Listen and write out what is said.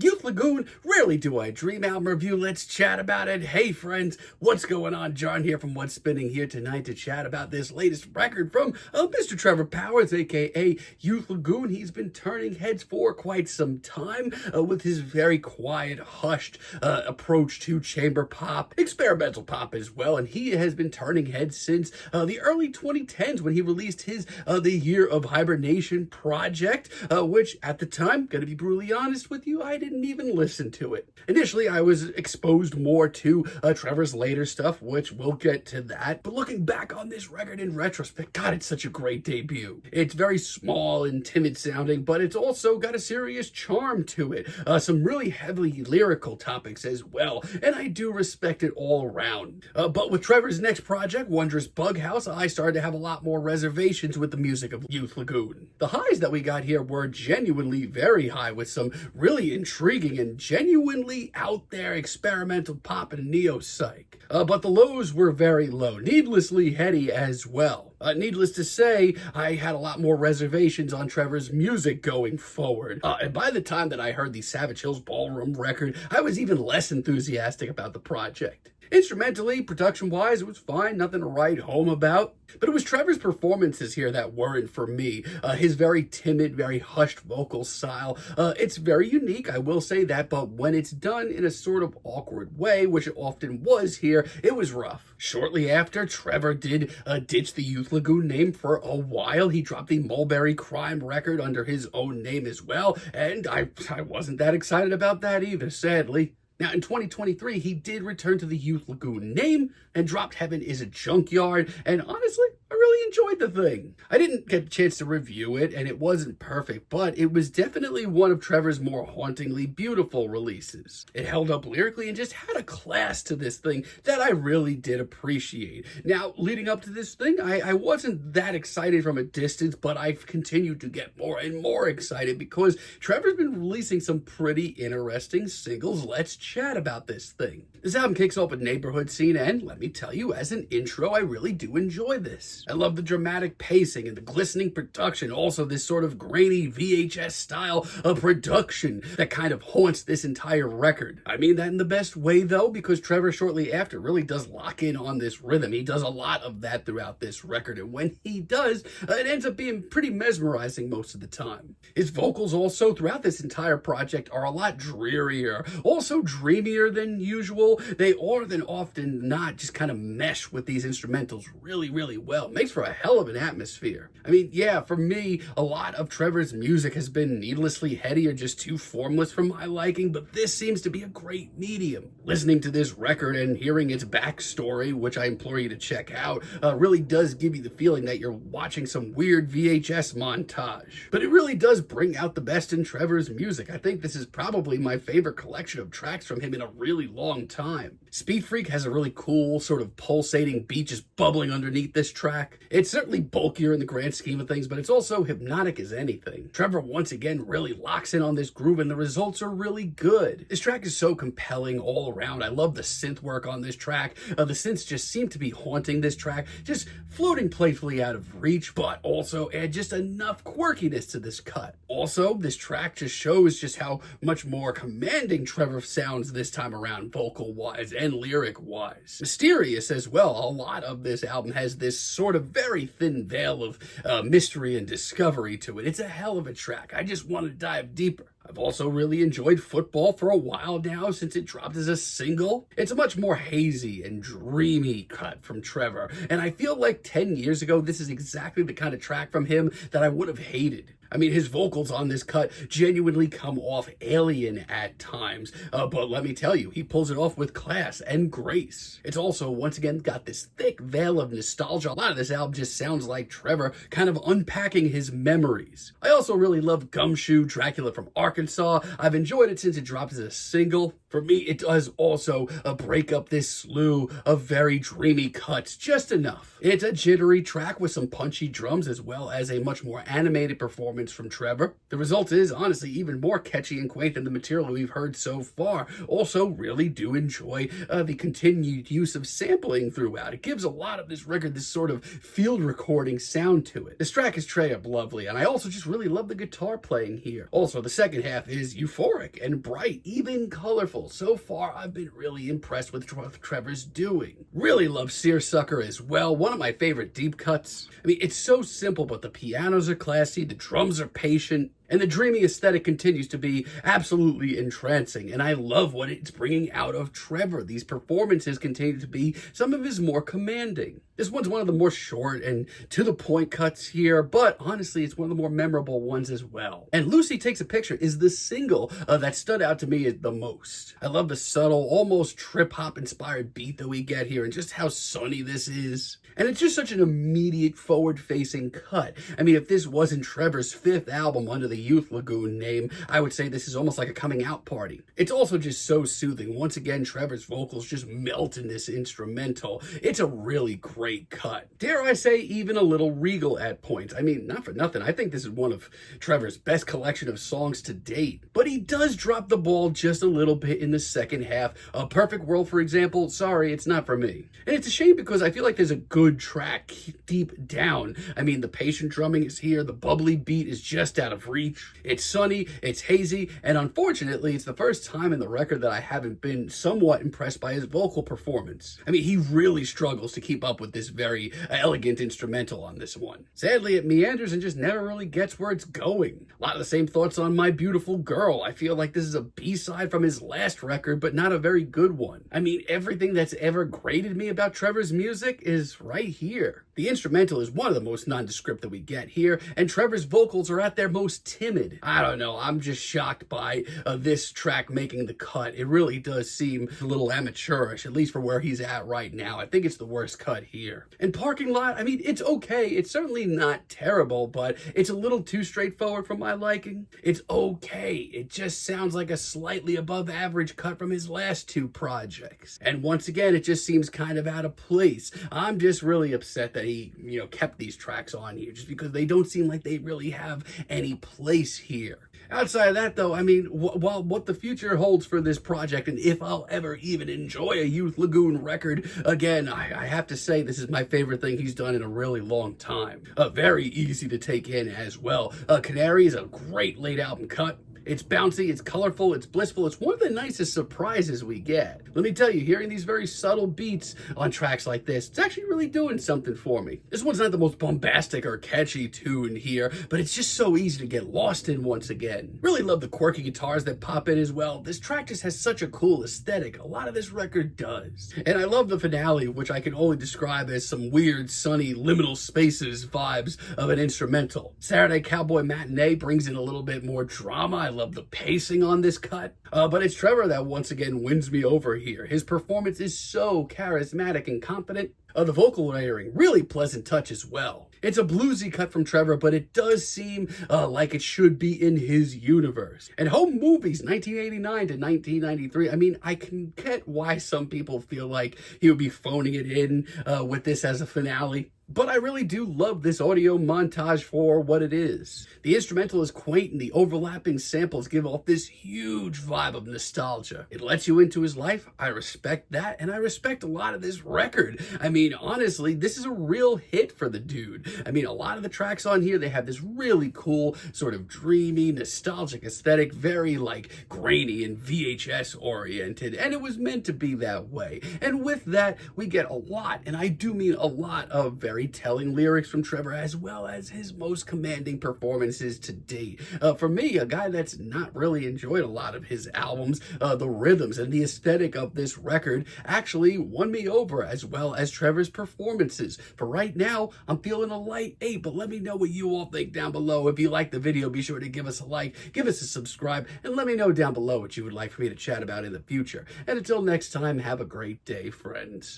Youth Lagoon, Rarely Do I Dream album review. Let's chat about it. Hey friends, what's going on? John here from What's Spinning here tonight to chat about this latest record from Mr. Trevor Powers, aka Youth Lagoon. He's been turning heads for quite some time with his very quiet, hushed approach to chamber pop, experimental pop as well, and he has been turning heads since the early 2010s when he released his The Year of Hibernation project, which at the time, gonna be brutally honest with you, I didn't even listen to it. Initially, I was exposed more to Trevor's later stuff, which we'll get to that. But looking back on this record in retrospect, God, it's such a great debut. It's very small and timid sounding, but it's also got a serious charm to it. Some really heavily lyrical topics as well, and I do respect it all around. But with Trevor's next project, Wondrous Bughouse, I started to have a lot more reservations with the music of Youth Lagoon. The highs that we got here were genuinely very high, with some really intriguing and genuinely out there experimental pop and neo-psych. But the lows were very low, needlessly heady as well. Needless to say, I had a lot more reservations on Trevor's music going forward. And by the time that I heard the Savage Hills Ballroom record, I was even less enthusiastic about the project. Instrumentally, production-wise, it was fine, nothing to write home about. But it was Trevor's performances here that weren't for me. His very timid, very hushed vocal style. It's very unique, I will say that, but when it's done in a sort of awkward way, which it often was here, it was rough. Shortly after, Trevor did ditch the Youth Lagoon name for a while. He dropped the Mulberry Crime record under his own name as well, and I wasn't that excited about that either, sadly. Now, in 2023, he did return to the Youth Lagoon name and dropped Heaven is a Junkyard, and honestly, I really enjoyed the thing. I didn't get a chance to review it, and it wasn't perfect, but it was definitely one of Trevor's more hauntingly beautiful releases. It held up lyrically and just had a class to this thing that I really did appreciate. Now, leading up to this thing, I wasn't that excited from a distance, but I've continued to get more and more excited because Trevor's been releasing some pretty interesting singles. Let's chat about this thing. This album kicks off with Neighborhood Scene, and let me tell you, as an intro, I really do enjoy this. I love the dramatic pacing and the glistening production, also this sort of grainy VHS style of production that kind of haunts this entire record. I mean that in the best way though, because Trevor shortly after really does lock in on this rhythm. He does a lot of that throughout this record, and when he does, it ends up being pretty mesmerizing most of the time. His vocals also throughout this entire project are a lot drearier, also dreamier than usual. They are then often not just kind of mesh with these instrumentals really, really well. It makes for a hell of an atmosphere. I mean, yeah, for me, a lot of Trevor's music has been needlessly heady or just too formless for my liking, but this seems to be a great medium. Listening to this record and hearing its backstory, which I implore you to check out, really does give you the feeling that you're watching some weird VHS montage. But it really does bring out the best in Trevor's music. I think this is probably my favorite collection of tracks from him in a really long time. Speed Freak has a really cool sort of pulsating beat just bubbling underneath this track. It's certainly bulkier in the grand scheme of things, but it's also hypnotic as anything. Trevor once again really locks in on this groove, and the results are really good. This track is so compelling all around. I love the synth work on this track. The synths just seem to be haunting this track, just floating playfully out of reach, but also add just enough quirkiness to this cut. Also, this track just shows just how much more commanding Trevor sounds this time around, vocal-wise and lyric-wise. Mysterious as well. A lot of this album has this sort of very thin veil of mystery and discovery to it. It's a hell of a track. I just want to dive deeper. I've also really enjoyed Football for a while now since it dropped as a single. It's a much more hazy and dreamy cut from Trevor, and I feel like 10 years ago, this is exactly the kind of track from him that I would have hated. I mean, his vocals on this cut genuinely come off alien at times, but let me tell you, he pulls it off with class and grace. It's also, once again, got this thick veil of nostalgia. A lot of this album just sounds like Trevor kind of unpacking his memories. I also really love Gumshoe, Dracula from Arkansas. I've enjoyed it since it dropped as a single. For me, it does also break up this slew of very dreamy cuts just enough. It's a jittery track with some punchy drums as well as a much more animated performance from Trevor. The result is honestly even more catchy and quaint than the material we've heard so far. Also, really do enjoy the continued use of sampling throughout. It gives a lot of this record this sort of field recording sound to it. This track is straight up lovely, and I also just really love the guitar playing here. Also, the second half is euphoric and bright, even colorful. So far, I've been really impressed with what Trevor's doing. Really love Seersucker as well. One of my favorite deep cuts. I mean, it's so simple, but the pianos are classy, the drums are patient, and the dreamy aesthetic continues to be absolutely entrancing, and I love what it's bringing out of Trevor. These performances continue to be some of his more commanding. This one's one of the more short and to-the-point cuts here, but honestly, it's one of the more memorable ones as well. And Lucy Takes a Picture is the single that stood out to me the most. I love the subtle, almost trip-hop inspired beat that we get here, and just how sunny this is. And it's just such an immediate forward-facing cut. I mean, if this wasn't Trevor's 5th album under the Youth Lagoon name, I would say this is almost like a coming out party. It's also just so soothing. Once again, Trevor's vocals just melt in this instrumental. It's a really great cut. Dare I say, even a little regal at points. I mean, not for nothing, I think this is one of Trevor's best collection of songs to date. But he does drop the ball just a little bit in the second half. A Perfect World, for example, sorry, it's not for me. And it's a shame because I feel like there's a good track deep down. I mean, the patient drumming is here, the bubbly beat is just out of reach. It's sunny, it's hazy, and unfortunately, it's the first time in the record that I haven't been somewhat impressed by his vocal performance. I mean, he really struggles to keep up with this very elegant instrumental on this one. Sadly, it meanders and just never really gets where it's going. A lot of the same thoughts on My Beautiful Girl. I feel like this is a B-side from his last record, but not a very good one. I mean, everything that's ever grated me about Trevor's music is right here. The instrumental is one of the most nondescript that we get here, and Trevor's vocals are at their most timid. I don't know, I'm just shocked by this track making the cut. It really does seem a little amateurish, at least for where he's at right now. I think it's the worst cut here. And Parking Lot, I mean, it's okay. It's certainly not terrible, but it's a little too straightforward for my liking. It's okay. It just sounds like a slightly above average cut from his last 2 projects. And once again, it just seems kind of out of place. I'm just really upset that he, kept these tracks on here just because they don't seem like they really have any place here. Outside of that, though, I mean, while what the future holds for this project, and if I'll ever even enjoy a Youth Lagoon record, again, I have to say this is my favorite thing he's done in a really long time. Very easy to take in as well. Canary is a great late album cut. It's bouncy, it's colorful, it's blissful. It's one of the nicest surprises we get. Let me tell you, hearing these very subtle beats on tracks like this, it's actually really doing something for me. This one's not the most bombastic or catchy tune here, but it's just so easy to get lost in once again. Really love the quirky guitars that pop in as well. This track just has such a cool aesthetic. A lot of this record does. And I love the finale, which I can only describe as some weird, sunny, liminal spaces vibes of an instrumental. Saturday Cowboy Matinee brings in a little bit more drama. I love the pacing on this cut, but it's Trevor that once again wins me over here. His performance is so charismatic and confident. The vocal layering, really pleasant touch as well. It's a bluesy cut from Trevor, but it does seem like it should be in his universe. And Home Movies, 1989 to 1993, I mean, I can get why some people feel like he would be phoning it in with this as a finale. But I really do love this audio montage for what it is. The instrumental is quaint and the overlapping samples give off this huge vibe of nostalgia. It lets you into his life. I respect that, and I respect a lot of this record. I mean, honestly, this is a real hit for the dude. I mean, a lot of the tracks on here, they have this really cool, sort of dreamy, nostalgic aesthetic, very like grainy and VHS oriented, and it was meant to be that way. And with that, we get a lot, and I do mean a lot of very telling lyrics from Trevor, as well as his most commanding performances to date. For me, a guy that's not really enjoyed a lot of his albums, the rhythms and the aesthetic of this record actually won me over, as well as Trevor's performances. For right now, I'm feeling a light 8, but let me know what you all think down below. If you like the video, be sure to give us a like, give us a subscribe, and let me know down below what you would like for me to chat about in the future. And until next time, have a great day, friends.